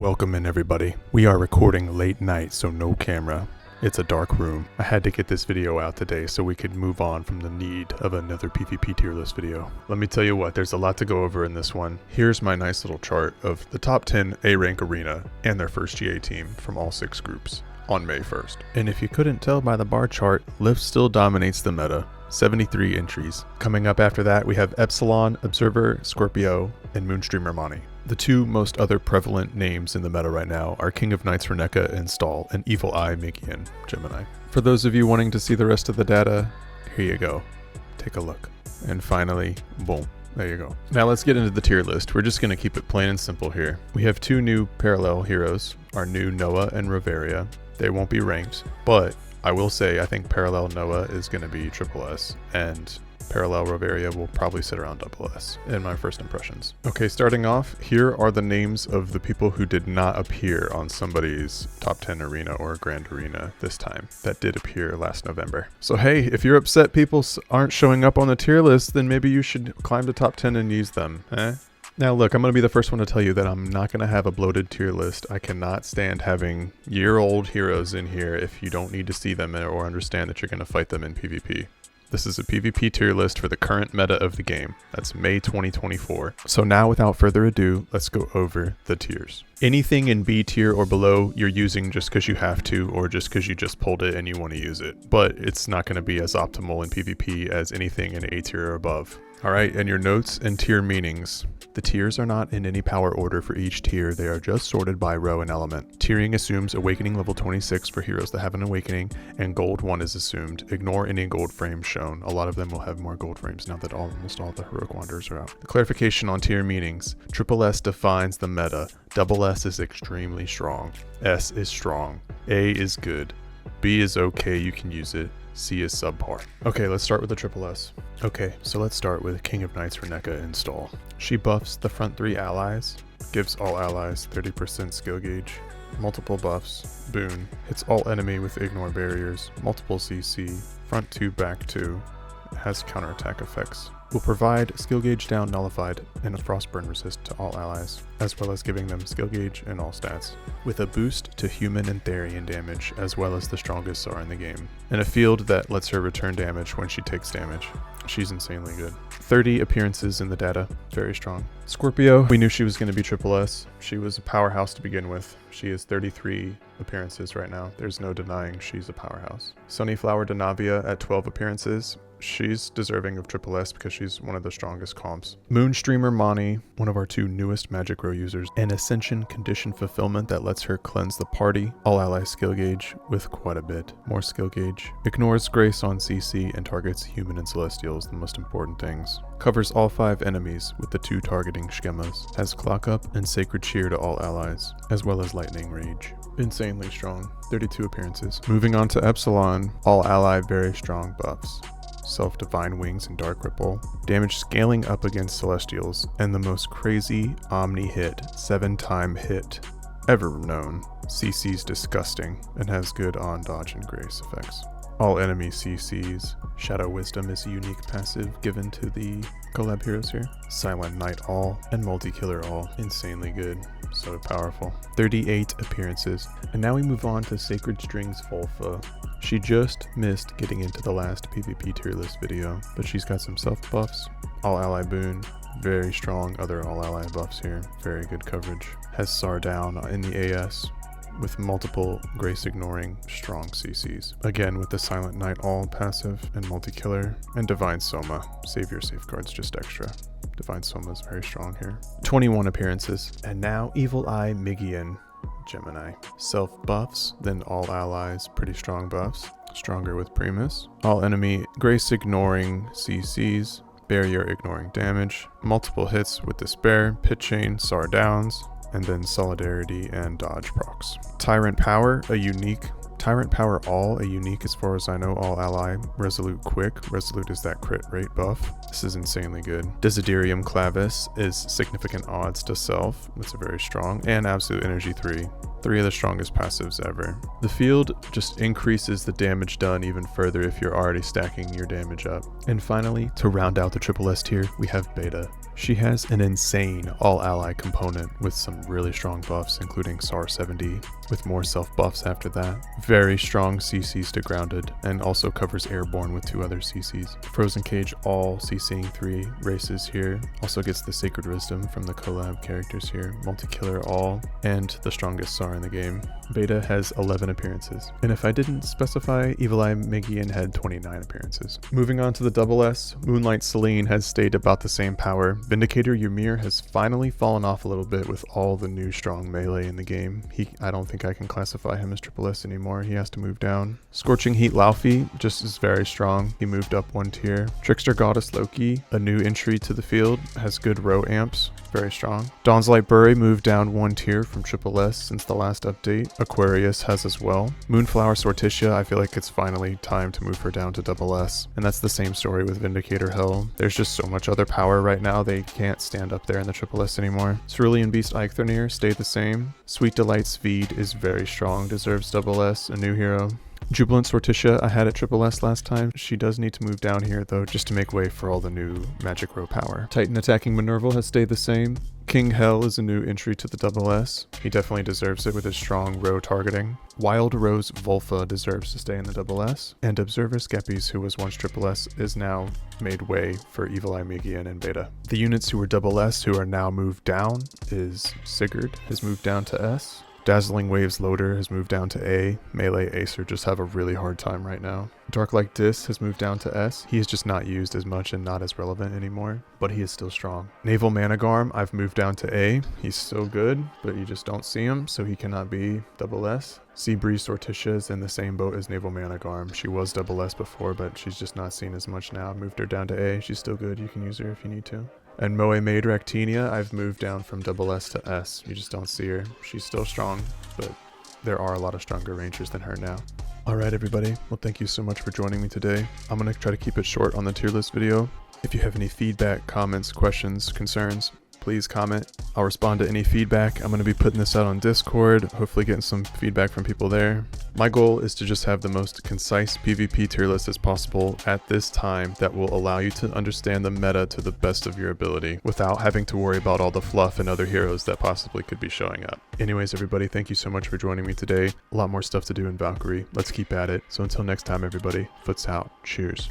Welcome in everybody. We are recording late night, so no camera. It's a dark room. I had to get this video out today so we could move on from the need of another PvP tier list video. Let me tell you what, there's a lot to go over in this one. Here's my nice little chart of the top 10 A rank arena and their first GA team from all 6 groups on May 1st. And if you couldn't tell by the bar chart, Lift still dominates the meta. 73 entries. Coming up after that, we have Epsilon, Observer, Scorpio, and Moonstreamer Mani. The two most other prevalent names in the meta right now are King of Knights Reneka and Stall, and Evil Eye Mikian Gemini. For those of you wanting to see the rest of the data, here you go. Take a look. And finally, boom. There you go. Now let's get into the tier list. We're just going to keep it plain and simple here. We have 2 new parallel heroes, our new Noah and Reveria. They won't be ranked, but I will say I think parallel Noah is going to be SSS, and parallel Reveria will probably sit around SS in my first impressions. Okay, starting off, here are the names of the people who did not appear on somebody's top 10 arena or grand arena this time. That did appear last November. So hey, if you're upset people aren't showing up on the tier list, then maybe you should climb to top 10 and use them, eh? Now look, I'm going to be the first one to tell you that I'm not going to have a bloated tier list. I cannot stand having year-old heroes in here if you don't need to see them or understand that you're going to fight them in PvP. This is a PvP tier list for the current meta of the game. That's May 2024. So now without further ado, let's go over the tiers. Anything in B tier or below you're using just because you have to or just because you just pulled it and you want to use it. But it's not going to be as optimal in PvP as anything in A tier or above. Alright, and your notes and tier meanings. The tiers are not in any power order for each tier, they are just sorted by row and element. Tiering assumes Awakening level 26 for heroes that have an Awakening, and Gold 1 is assumed. Ignore any gold frames shown. A lot of them will have more gold frames now that almost all the Heroic Wanderers are out. The clarification on tier meanings. SS defines the meta. SS is extremely strong. S is strong. A is good. B is okay, you can use it. C is subpar. Okay, let's start with the SS. Okay, so let's start with King of Knights Reneka and Stall. She buffs the front 3 allies, gives all allies 30% skill gauge, multiple buffs, boon, hits all enemy with ignore barriers, multiple CC, front 2, back 2, has counterattack effects. Will provide skill gauge down nullified and a frostburn resist to all allies, as well as giving them skill gauge and all stats, with a boost to human and Therian damage, as well as the strongest SAR in the game, and a field that lets her return damage when she takes damage. She's insanely good. 30 appearances in the data, very strong. Scorpio, we knew she was going to be SS. She was a powerhouse to begin with. She has 33 appearances right now. There's no denying she's a powerhouse. Sunnyflower Denavia at 12 appearances. She's deserving of SS because she's one of the strongest comps. Moonstreamer Mani, one of our 2 newest Magic Row users, an Ascension condition fulfillment that lets her cleanse the party, all ally skill gauge with quite a bit more skill gauge. Ignores Grace on CC and targets human and celestials, the most important things. Covers all 5 enemies with the 2 targeting schemas. Has Clock Up and Sacred Cheer to all allies, as well as Lightning Rage. Insanely strong, 32 appearances. Moving on to Epsilon, all ally very strong buffs. Self-Divine Wings and Dark Ripple, damage scaling up against Celestials, and the most crazy Omni hit, 7-time hit ever known. CC's disgusting and has good on dodge and grace effects. All enemy CCs. Shadow Wisdom is a unique passive given to the collab heroes here. Silent Night All and Multi-Killer All, insanely good. So powerful. 38 appearances. And now we move on to Sacred Strings Volfa. She just missed getting into the last PvP tier list video, but she's got some self buffs, all ally boon, very strong other all ally buffs here, very good coverage. Has SAR down in the AS with multiple grace ignoring strong CCs. Again with the Silent Night All passive and multi-killer, and Divine Soma. Savior safeguards just extra. Divine Soma is very strong here. 21 appearances. And now Evil Eye Mikian Gemini. Self buffs, then all allies pretty strong buffs. Stronger with Primus. All enemy grace ignoring CCs. Barrier ignoring damage. Multiple hits with Despair, Pit Chain, SAR downs, and then Solidarity and dodge procs. Tyrant Power, a unique. Tyrant Power All, a unique as far as I know, all ally. Resolute Quick. Resolute is that crit rate buff. This is insanely good. Desiderium Clavis is significant odds to self. That's a very strong. And Absolute Energy 3. 3 of the strongest passives ever. The field just increases the damage done even further if you're already stacking your damage up. And finally, to round out the triple S tier, we have Beta. She has an insane all-ally component with some really strong buffs, including SAR 70, with more self-buffs after that. Very strong CCs to grounded, and also covers airborne with 2 other CCs. Frozen Cage all CCing 3 races here. Also gets the Sacred Wisdom from the collab characters here. Multi-killer all, and the strongest SAR in the game. Beta has 11 appearances. And if I didn't specify, Evil Eye Megian had 29 appearances. Moving on to the double S, Moonlight Celine has stayed about the same power. Vindicator Ymir has finally fallen off a little bit with all the new strong melee in the game. I don't think I can classify him as triple S anymore. He has to move down. Scorching Heat Laufey just is very strong. He moved up 1 tier. Trickster Goddess Loki, a new entry to the field, has good row amps. Very strong. Dawn's Light Bury moved down 1 tier from triple S since the last update. Aquarius has as well. Moonflower Sortitia, I feel like it's finally time to move her down to double S. And that's the same story with Vindicator Hell. There's just so much other power right now, they can't stand up there in the triple S anymore. Cerulean Beast Eikthrnir stayed the same. Sweet Delight Sveed is very strong, deserves double S, a new hero. Jubilant Sortitia I had at triple S last time. She does need to move down here though, just to make way for all the new magic row power. Titan Attacking Minerval has stayed the same. King Hell is a new entry to the double S. He definitely deserves it with his strong row targeting. Wild Rose Volfa deserves to stay in the double S. And Observer Skeppies, who was once triple S, is now made way for Evil Eye Megian and Beta. The units who were double S who are now moved down is Sigurd has moved down to S. Dazzling Waves Loader has moved down to A. Melee Acer just have a really hard time right now. Dark Like Dis has moved down to S. He is just not used as much and not as relevant anymore, but he is still strong. Naval Managarm, I've moved down to A. He's still good, but you just don't see him, so he cannot be double S. Seabreeze Sortitia is in the same boat as Naval Managarm. She was double S before, but she's just not seen as much now. I've moved her down to A. She's still good. You can use her if you need to. And Moe Maid Ractinia, I've moved down from double S to S. You just don't see her. She's still strong, but there are a lot of stronger rangers than her now. Alright everybody, well thank you so much for joining me today. I'm going to try to keep it short on the tier list video. If you have any feedback, comments, questions, concerns, please comment. I'll respond to any feedback. I'm going to be putting this out on Discord, hopefully getting some feedback from people there. My goal is to just have the most concise PvP tier list as possible at this time that will allow you to understand the meta to the best of your ability without having to worry about all the fluff and other heroes that possibly could be showing up. Anyways, everybody, thank you so much for joining me today. A lot more stuff to do in Valkyrie. Let's keep at it. So until next time, everybody, Foots out. Cheers.